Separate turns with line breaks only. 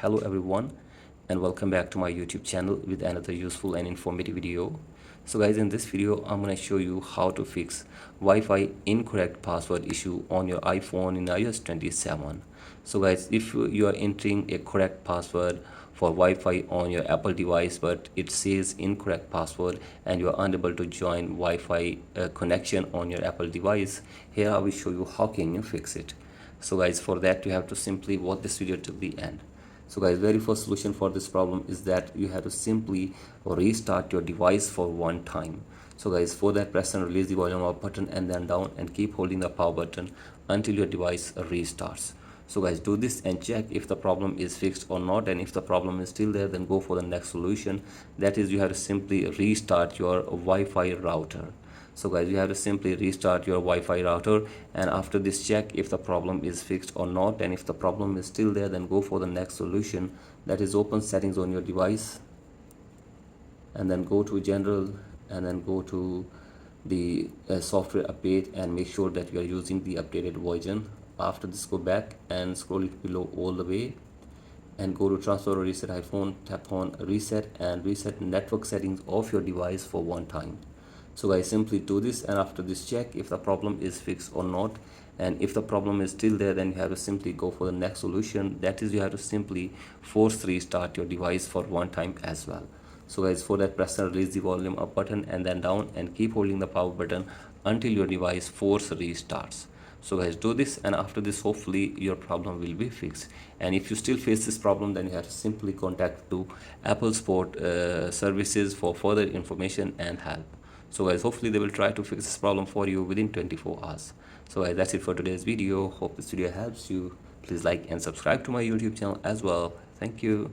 Hello everyone, and welcome back to my YouTube channel with another useful and informative video. So guys, in this video I'm going to show you how to fix Wi-Fi incorrect password issue on your iPhone in iOS 27. So guys, if you are entering a correct password for Wi-Fi on your Apple device but it says incorrect password and you are unable to join Wi-Fi connection on your Apple device, here I will show you how can you fix it. So guys, for that you have to simply watch this video till the end. So guys, very first solution for this problem is that you have to simply restart your device for one time. So guys, for that, press and release the volume up button and then down, and keep holding the power button until your device restarts. So guys, do this and check if the problem is fixed or not, and if the problem is still there, then go for the next solution. That is, you have to simply restart your Wi-Fi router. So guys, you have to simply restart your Wi-Fi router, and after this, check if the problem is fixed or not, and if the problem is still there, then go for the next solution. That is, open settings on your device and then go to general and then go to the software update and make sure that you are using the updated version. After this, go back and scroll it below all the way and go to transfer or reset iPhone, tap on reset and reset network settings of your device for one time. So guys, simply do this, and after this, check if the problem is fixed or not, and if the problem is still there, then you have to simply go for the next solution. That is, you have to simply force restart your device for one time as well. So guys, for that, press and release the volume up button and then down, and keep holding the power button until your device force restarts. So guys, do this, and after this, hopefully your problem will be fixed. And if you still face this problem, then you have to simply contact to Apple support services for further information and help. So guys, hopefully they will try to fix this problem for you within 24 hours. So guys, that's it for today's video. Hope this video helps you. Please like and subscribe to my YouTube channel as well. Thank you.